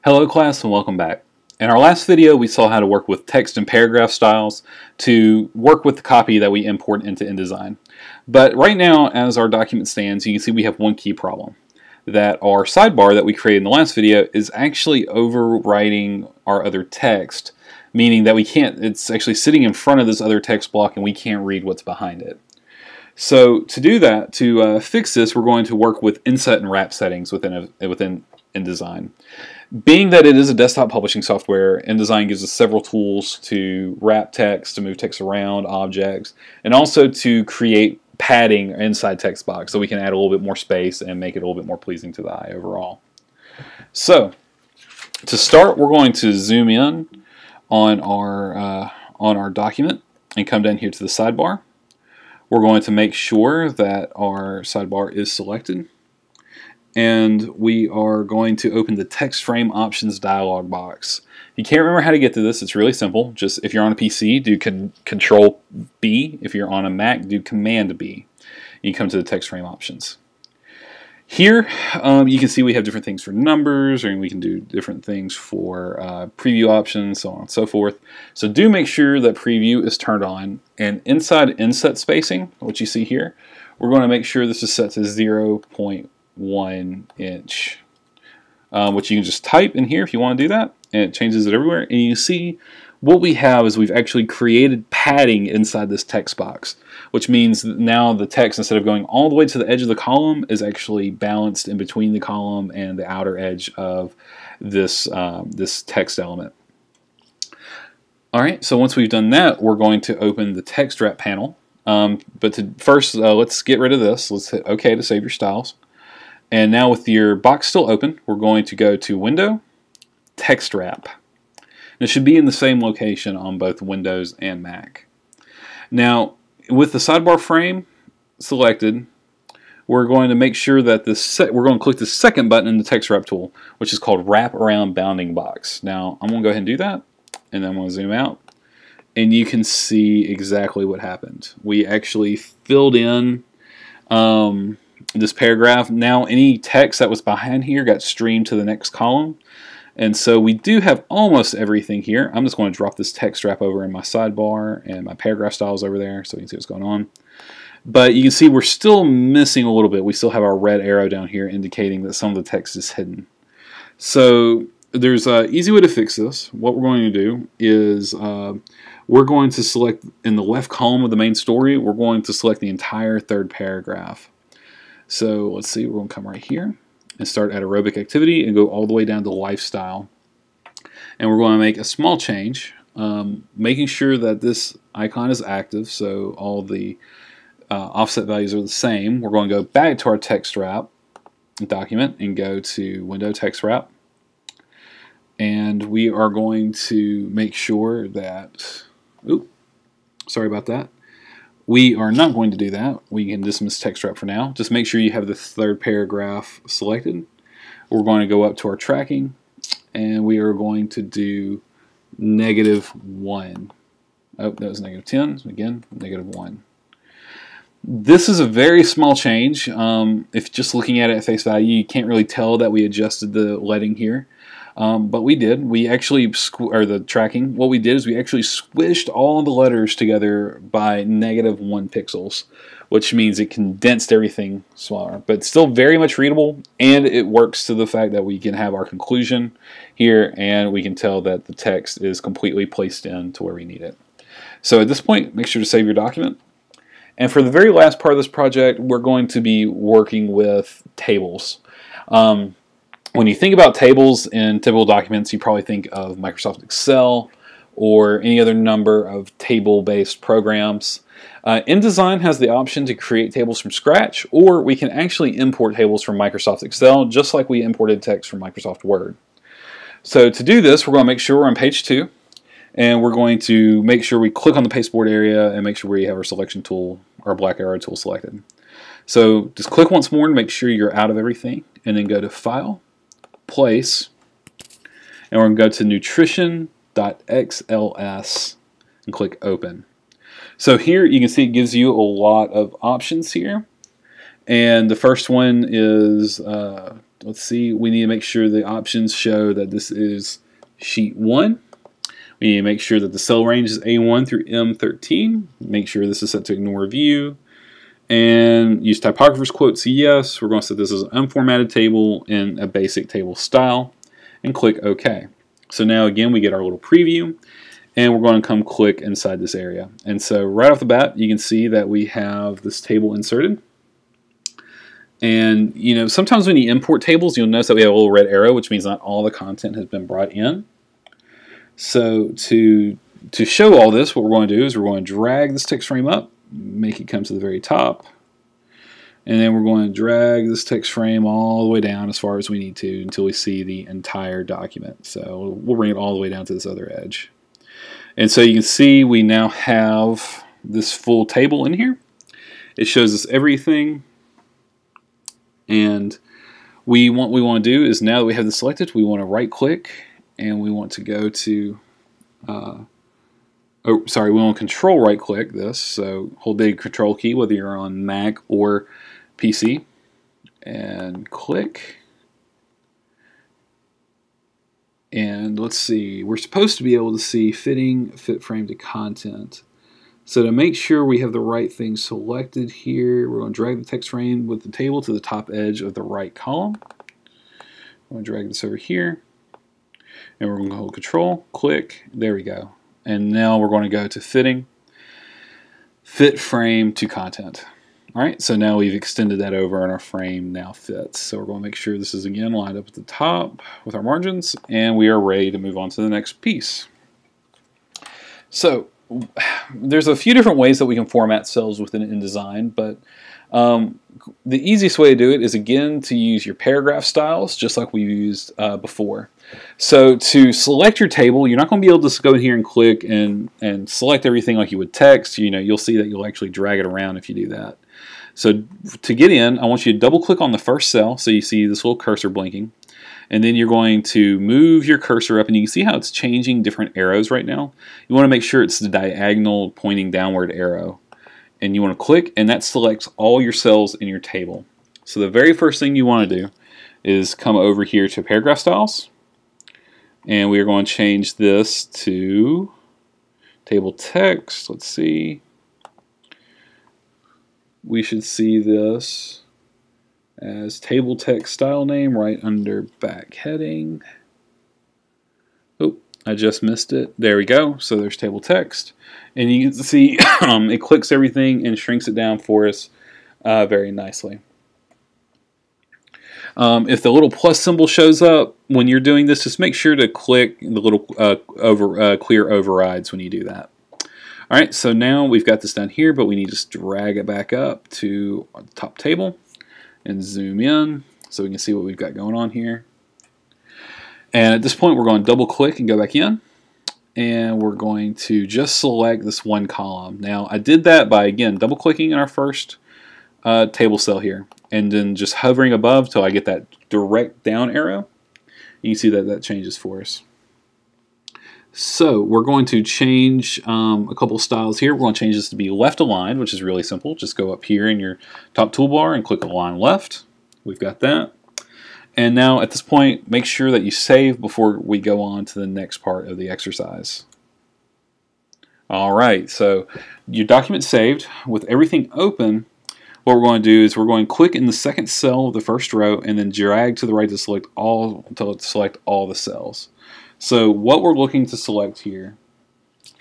Hello class and welcome back. In our last video we saw how to work with text and paragraph styles to work with the copy that we import into InDesign. But right now as our document stands, you can see we have one key problem. That our sidebar that we created in the last video is actually overwriting our other text, meaning that it's actually sitting in front of this other text block and we can't read what's behind it. So to do that, to fix this, we're going to work with inset and wrap settings within InDesign. Being that it is a desktop publishing software, InDesign gives us several tools to wrap text, to move text around objects, and also to create padding inside text box so we can add a little bit more space and make it a little bit more pleasing to the eye overall. So to start, we're going to zoom in on our document and come down here to the sidebar. We're going to make sure that our sidebar is selected. And we are going to open the text frame options dialog box. If you can't remember how to get to this, it's really simple. Just if you're on a PC, do Control B. If you're on a Mac, do Command B. You come to the text frame options. Here you can see we have different things for numbers, and we can do different things for preview options, so on and so forth. So do make sure that preview is turned on. And inside inset spacing, what you see here, we're going to make sure this is set to 0.1 inch, which you can just type in here if you want to do that, and it changes it everywhere. And you see what we have is we've actually created padding inside this text box, which means that now the text, instead of going all the way to the edge of the column, is actually balanced in between the column and the outer edge of this this text element. Alright, so once we've done that, we're going to open the text wrap panel. But first, let's get rid of this. Let's hit OK to save your styles. And now with your box still open, we're going to go to Window, Text Wrap. And it should be in the same location on both Windows and Mac. Now, with the sidebar frame selected, we're going to make sure that we're going to click the second button in the Text Wrap tool, which is called Wrap Around Bounding Box. Now, I'm going to go ahead and do that, and then I'm going to zoom out. And you can see exactly what happened. We actually filled in this paragraph. Now any text that was behind here got streamed to the next column, and so we do have almost everything here. I'm just going to drop this text wrap over in my sidebar, and my paragraph styles over there so you can see what's going on. But you can see we're still missing a little bit. We still have our red arrow down here indicating that some of the text is hidden. So there's an easy way to fix this. What we're going to do is we're going to select in the left column of the main story, we're going to select the entire third paragraph. So let's see, we're going to come right here and start at aerobic activity and go all the way down to lifestyle. And we're going to make a small change, making sure that this icon is active so all the offset values are the same. We're going to go back to our text wrap document and go to Window Text Wrap. And we are going to make sure that, sorry about that. We are not going to do that. We can dismiss text wrap for now. Just make sure you have the third paragraph selected. We're going to go up to our tracking, and we are going to do -1. Oh, that was -10. Again, -1. This is a very small change. If just looking at it at face value, you can't really tell that we adjusted the leading here. But we did. We actually, the tracking, what we did is we actually squished all the letters together by -1 pixels, which means it condensed everything smaller. But still very much readable, and it works to the fact that we can have our conclusion here, and we can tell that the text is completely placed in to where we need it. So at this point, make sure to save your document. And for the very last part of this project, we're going to be working with tables. When you think about tables in typical documents, you probably think of Microsoft Excel or any other number of table-based programs. InDesign has the option to create tables from scratch, or we can actually import tables from Microsoft Excel, just like we imported text from Microsoft Word. So to do this, we're going to make sure we're on page 2, and we're going to make sure we click on the pasteboard area and make sure we have our selection tool, our black arrow tool selected. So just click once more to make sure you're out of everything, and then go to File, Place, and we're going to go to nutrition.xls and click Open. So here you can see it gives you a lot of options here, and the first one is let's see, we need to make sure the options show that this is sheet 1. We need to make sure that the cell range is A1 through M13. Make sure this is set to ignore view. And use typographer's quotes, yes. We're going to set this as an unformatted table in a basic table style. And click OK. So now again we get our little preview. And we're going to come click inside this area. And so right off the bat you can see that we have this table inserted. And you know, sometimes when you import tables you'll notice that we have a little red arrow, which means not all the content has been brought in. So to show all this, what we're going to do is we're going to drag this text frame up, make it come to the very top, and then we're going to drag this text frame all the way down as far as we need to until we see the entire document. So we'll bring it all the way down to this other edge. And so you can see we now have this full table in here. It shows us everything, and what we want to do is, now that we have this selected, we want to right click and we want to go to we want to control right click this, so hold the control key whether you're on Mac or PC and click, and let's see, we're supposed to be able to see fitting fit frame to content. So to make sure we have the right thing selected here, we're going to drag the text frame with the table to the top edge of the right column. I'm going to drag this over here, and we're going to hold control, click, there we go. And now we're going to go to fitting, fit frame to content. Alright, so now we've extended that over and our frame now fits. So we're going to make sure this is again lined up at the top with our margins, and we are ready to move on to the next piece. So there's a few different ways that we can format cells within InDesign, but the easiest way to do it is again to use your paragraph styles, just like we've used before. So to select your table, you're not going to be able to just go in here and click and select everything like you would text. You know, you'll see that you'll actually drag it around if you do that. So to get in, I want you to double click on the first cell so you see this little cursor blinking. And then you're going to move your cursor up, and you can see how it's changing different arrows right now. You want to make sure it's the diagonal pointing downward arrow. And you want to click, and that selects all your cells in your table. So the very first thing you want to do is come over here to paragraph styles, and we are going to change this to table text. Let's see. We should see this as table text style name right under back heading. Oh, I just missed it. There we go. So there's table text. And you can see it clicks everything and shrinks it down for us very nicely. If the little plus symbol shows up when you're doing this, just make sure to click the little clear overrides when you do that. Alright, so now we've got this down here, but we need to just drag it back up to the top table and zoom in so we can see what we've got going on here. And at this point we're going to double click and go back in, and we're going to just select this one column. Now I did that by again double clicking in our first table cell here and then just hovering above till I get that direct down arrow. You can see that that changes for us. So we're going to change a couple styles here. We're going to change this to be left aligned, which is really simple. Just go up here in your top toolbar and click Align Left. We've got that. And now at this point, make sure that you save before we go on to the next part of the exercise. Alright, so your document's saved. With everything open, what we're going to do is we're going to click in the second cell of the first row and then drag to the right to select all the cells. So what we're looking to select here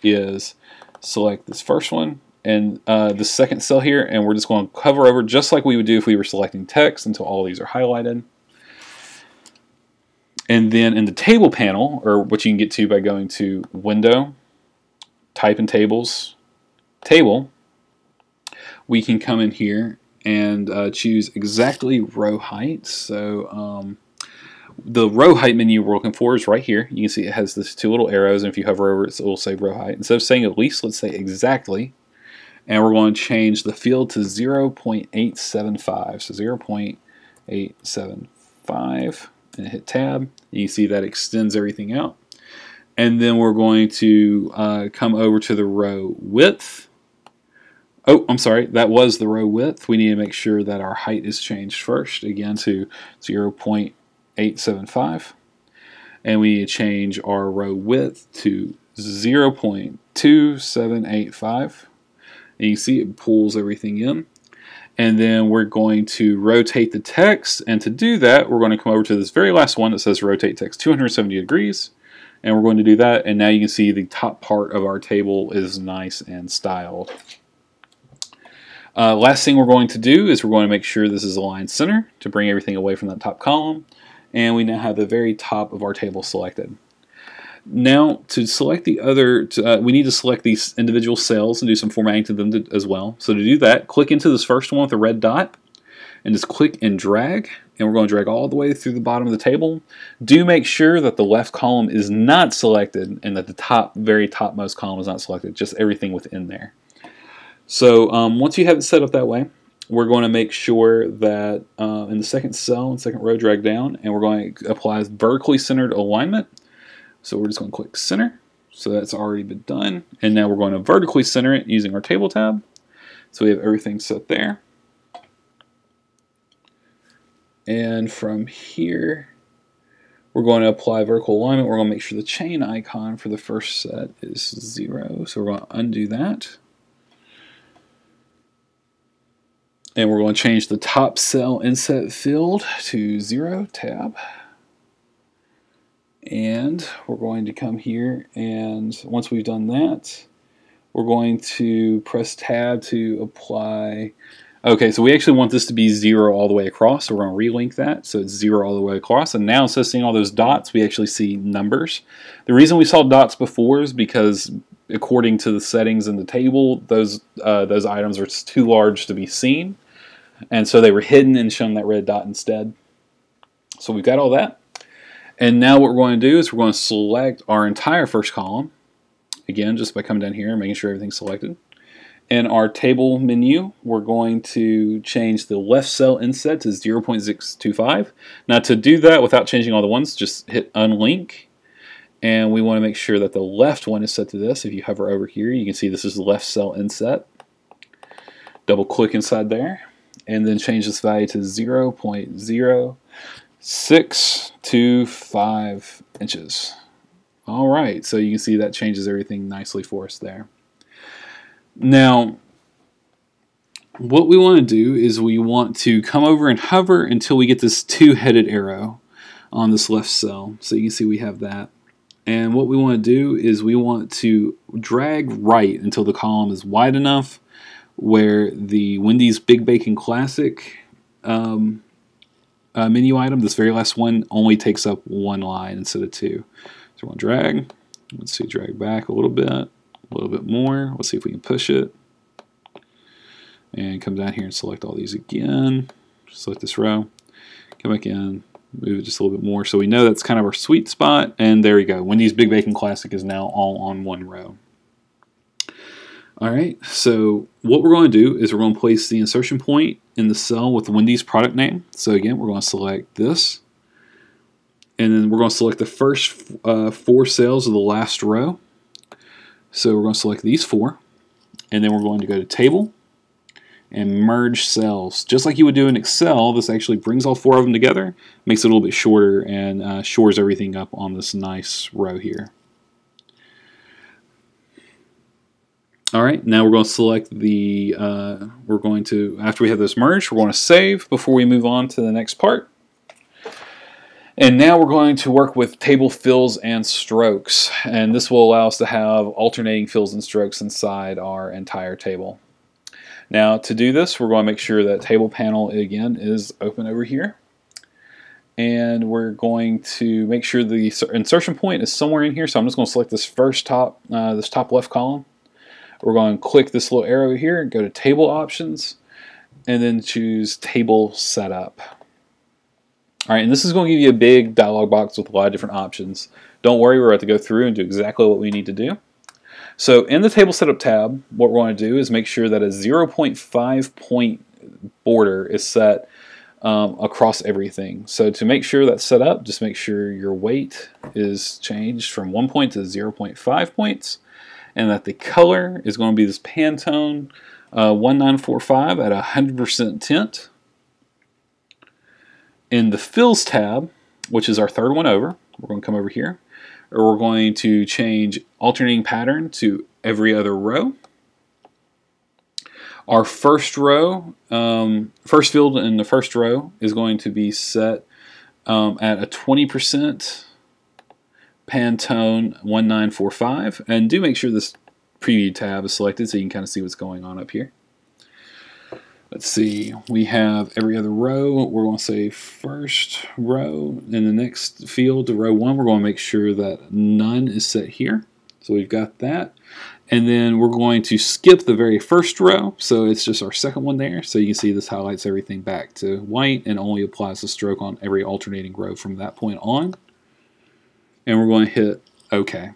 is select this first one and the second cell here, and we're just going to hover over just like we would do if we were selecting text until all these are highlighted. And then in the table panel, or what you can get to by going to Window, Type in Tables, Table, we can come in here and choose exactly row height. So the row height menu we're looking for is right here. You can see it has these two little arrows, and if you hover over it, it will say row height. Instead of saying at least, let's say exactly. And we're going to change the field to 0.875. So 0.875, and hit tab. You can see that extends everything out. And then we're going to come over to the row width. Oh, I'm sorry, that was the row width. We need to make sure that our height is changed first, again to 0.875. And we need to change our row width to 0.2785. And you see it pulls everything in. And then we're going to rotate the text. And to do that, we're going to come over to this very last one that says rotate text 270 degrees. And we're going to do that. And now you can see the top part of our table is nice and styled. Last thing we're going to do is we're going to make sure this is aligned center to bring everything away from that top column. And we now have the very top of our table selected. Now, to select the other, we need to select these individual cells and do some formatting to them as well. So to do that, click into this first one with a red dot and just click and drag. And we're going to drag all the way through the bottom of the table. Do make sure that the left column is not selected and that the very topmost column is not selected, just everything within there. So once you have it set up that way, we're going to make sure that in the second cell and second row, drag down, and we're going to apply vertically centered alignment. So we're just going to click center. So that's already been done. And now we're going to vertically center it using our table tab. So we have everything set there. And from here, we're going to apply vertical alignment. We're going to make sure the chain icon for the first set is 0. So we're going to undo that. And we're going to change the top cell inset field to 0, tab. And we're going to come here, and once we've done that, we're going to press tab to apply. Okay, so we actually want this to be 0 all the way across, so we're going to relink that so it's 0 all the way across. And now instead of seeing all those dots, we actually see numbers. The reason we saw dots before is because according to the settings in the table, those items are just too large to be seen. And so they were hidden and shown that red dot instead. So we've got all that. And now what we're going to do is we're going to select our entire first column. Again, just by coming down here and making sure everything's selected. In our table menu, we're going to change the left cell inset to 0.625. Now to do that without changing all the ones, just hit unlink. And we want to make sure that the left one is set to this. If you hover over here, you can see this is the left cell inset. Double click inside there. And then change this value to 0.0625 inches. All right, so you can see that changes everything nicely for us there. Now, what we want to do is we want to come over and hover until we get this two-headed arrow on this left cell. So you can see we have that. And what we want to do is we want to drag right until the column is wide enough where the Wendy's Big Bacon Classic menu item, this very last one, only takes up one line instead of two. So we're going to drag. Let's see, drag back a little bit more. Let's see if we can push it. And come down here and select all these again. Select this row. Come back in. Move it just a little bit more so we know that's kind of our sweet spot. And there we go. Wendy's Big Bacon Classic is now all on one row. Alright, so what we're going to do is we're going to place the insertion point in the cell with the Wendy's product name. So again, we're going to select this. And then we're going to select the first 4 cells of the last row. So we're going to select these 4. And then we're going to go to Table and Merge Cells. Just like you would do in Excel, this actually brings all 4 of them together, makes it a little bit shorter, and shores everything up on this nice row here. Alright, now we're going to select the, after we have this merged, we're going to save before we move on to the next part. And now we're going to work with table fills and strokes. And this will allow us to have alternating fills and strokes inside our entire table. Now to do this, we're going to make sure that table panel again is open over here. And we're going to make sure the insertion point is somewhere in here. So I'm just going to select this first top left column. We're going to click this little arrow here and go to Table Options, and then choose Table Setup. All right, and this is going to give you a big dialog box with a lot of different options. Don't worry, we're about to go through and do exactly what we need to do. So in the Table Setup tab, what we're going to do is make sure that a 0.5 point border is set across everything. So to make sure that's set up, just make sure your weight is changed from 1 point to 0.5 points. And that the color is going to be this Pantone 1945 at 100% tint. In the Fills tab, which is our third one over, we're going to come over here. We're going to change alternating pattern to every other row. Our first row, first field in the first row is going to be set at a 20% Pantone 1945, and do make sure this preview tab is selected so you can kind of see what's going on up here. Let's see, we have every other row. We're going to say first row. In the next field to row 1, we're going to make sure that none is set here. So we've got that. And then we're going to skip the very first row. So it's just our second one there. So you can see this highlights everything back to white and only applies the stroke on every alternating row from that point on. And we're going to hit OK.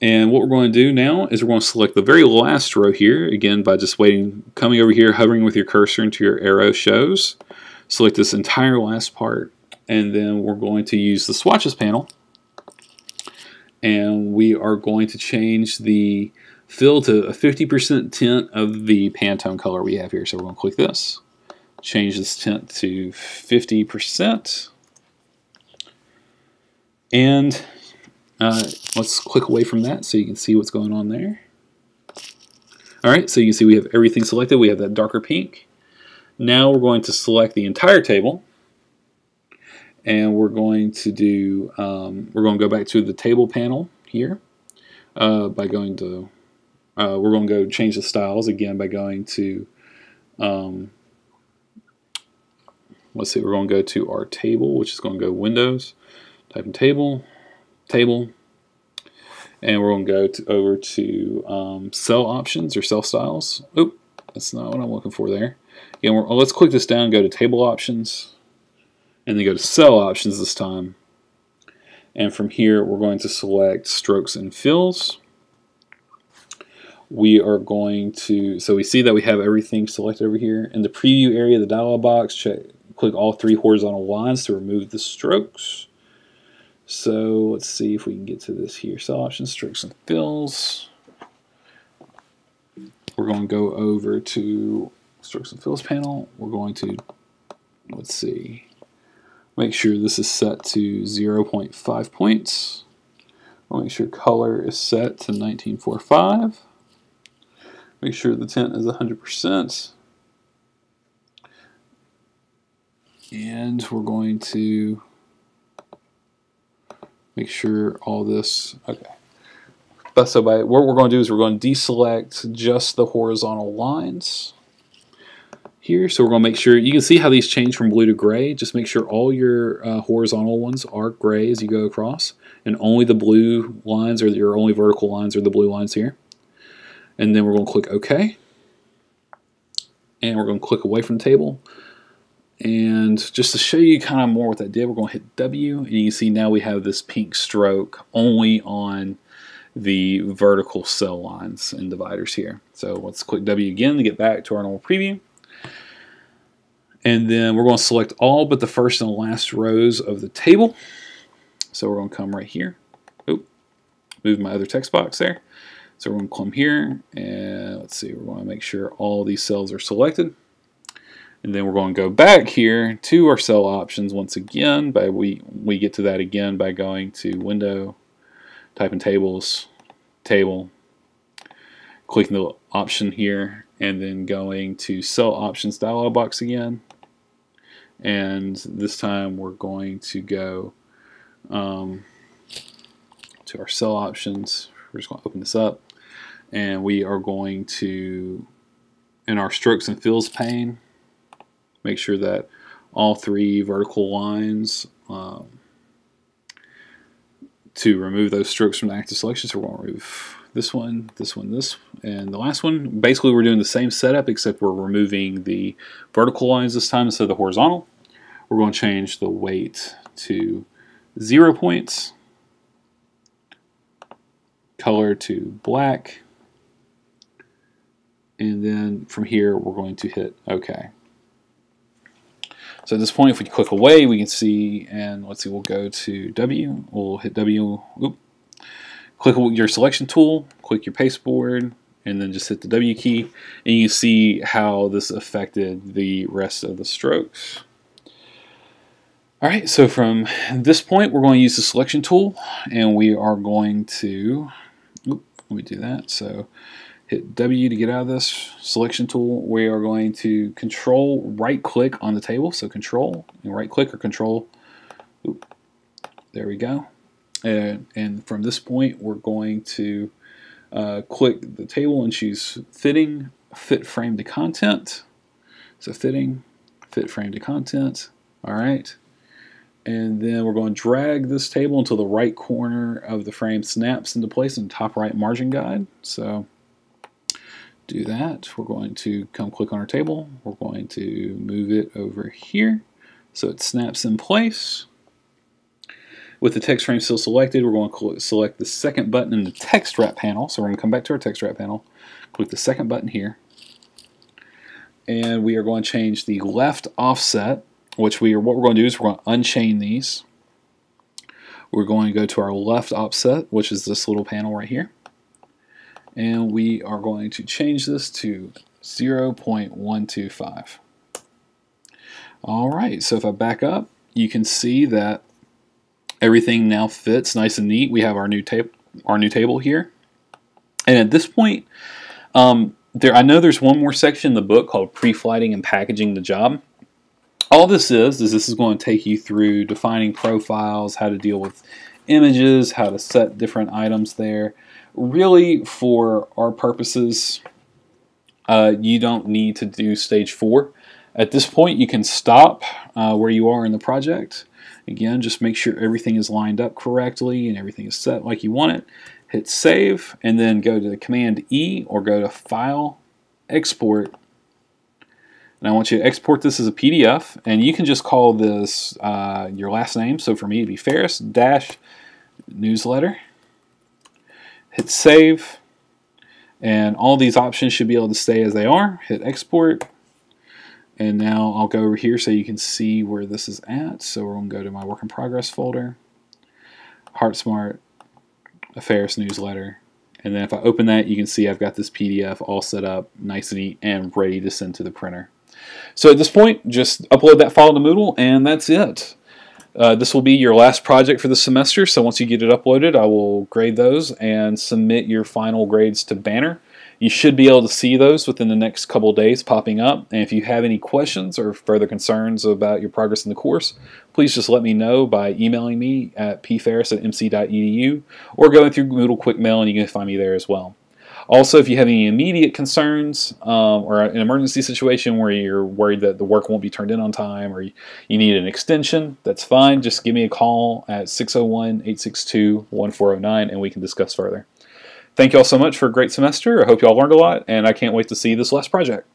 And what we're going to do now is we're going to select the very last row here, again by just coming over here, hovering with your cursor until your arrow shows. Select this entire last part, and then we're going to use the swatches panel, and we are going to change the fill to a 50% tint of the Pantone color we have here. So we're going to click this, change this tint to 50%, and let's click away from that so you can see what's going on there. Alright, so you can see we have everything selected. We have that darker pink. Now we're going to select the entire table, and we're going to do, we're going to go back to the table panel here by going to, we're going to go change the styles again by going to, let's see, we're going to go to our table, which is going to go Windows, type in table, and we're going to go over to cell options or cell styles. Oop, that's not what I'm looking for there. Again, let's click this down, go to table options, and then go to cell options this time. And from here, we're going to select strokes and fills. We are going to, so we see that we have everything selected over here. In the preview area, the dialog box, click all 3 horizontal lines to remove the strokes. So let's see if we can get to this here. Cell options, strokes and fills. We're going to go over to strokes and fills panel. We're going to, let's see, make sure this is set to 0.5 points. We'll make sure color is set to 1945. Make sure the tint is 100%. And we're going to make sure all this, okay. So what we're going to do is we're going to deselect just the horizontal lines here. So we're going to make sure, you can see how these change from blue to gray. Just make sure all your horizontal ones are gray as you go across, and only the blue lines, or your only vertical lines, are the blue lines here. And then we're going to click OK. And we're going to click away from the table. And just to show you kind of more what that did, we're going to hit W, and you can see now we have this pink stroke only on the vertical cell lines and dividers here. So let's click W again to get back to our normal preview. And then we're going to select all but the first and last rows of the table. So we're going to come right here. Oop, move my other text box there. So we're going to come here, and let's see, we're going to make sure all these cells are selected. And then we're going to go back here to our cell options once again. We get to that again by going to Window, type in Tables, Table, clicking the option here, and then going to Cell Options dialog box again. And this time we're going to go to our cell options. We're just going to open this up, and we are going to, in our strokes and fills pane, make sure that all 3 vertical lines, to remove those strokes from the active selection. So we're going to remove this one, this one, this, and the last one. Basically, we're doing the same setup, except we're removing the vertical lines this time instead of the horizontal. We're going to change the weight to 0 points, color to black, and then from here we're going to hit OK. So at this point, if we click away, we can see, and let's see, we'll go to W, we'll hit W, click your selection tool, click your pasteboard, and then just hit the W key, and you see how this affected the rest of the strokes. Alright, so from this point we're going to use the selection tool, and we are going to, let me do that, so hit W to get out of this selection tool. We are going to control right click on the table, so control and right click or control, there we go. And from this point we're going to click the table and choose fitting, fit frame to content. So fitting, fit frame to content, alright. And then we're going to drag this table until the right corner of the frame snaps into place in the top right margin guide. So do that. We're going to come click on our table. We're going to move it over here so it snaps in place. With the text frame still selected, we're going to select the second button in the text wrap panel. So we're going to come back to our text wrap panel, click the second button here, and we are going to change the left offset. What we're going to do is we're going to unchain these. We're going to go to our left offset, which is this little panel right here. And we are going to change this to 0.125. Alright, so if I back up, you can see that everything now fits nice and neat. We have our new table here. And at this point, I know there's one more section in the book called Pre-Flighting and Packaging the Job. All this is this is going to take you through defining profiles, how to deal with images, how to set different items there. Really, for our purposes, you don't need to do stage 4. At this point, you can stop where you are in the project. Again, just make sure everything is lined up correctly and everything is set like you want it. Hit save, and then go to the Command E or go to File, Export. And I want you to export this as a PDF, and you can just call this your last name. So for me, it'd be Ferris-Newsletter. Hit save, and all these options should be able to stay as they are. Hit export, and now I'll go over here so you can see where this is at. So we're going to go to my work in progress folder, HeartSmart, a Ferris newsletter, and then if I open that, you can see I've got this PDF all set up, nice and neat, and ready to send to the printer. So at this point, just upload that file to Moodle, and that's it. This will be your last project for the semester, so once you get it uploaded, I will grade those and submit your final grades to Banner. You should be able to see those within the next couple days popping up, and if you have any questions or further concerns about your progress in the course, please just let me know by emailing me at pferris@mc.edu or going through Moodle Quick Mail, and you can find me there as well. Also, if you have any immediate concerns or an emergency situation where you're worried that the work won't be turned in on time or you need an extension, that's fine. Just give me a call at 601-862-1409 and we can discuss further. Thank you all so much for a great semester. I hope you all learned a lot, and I can't wait to see this last project.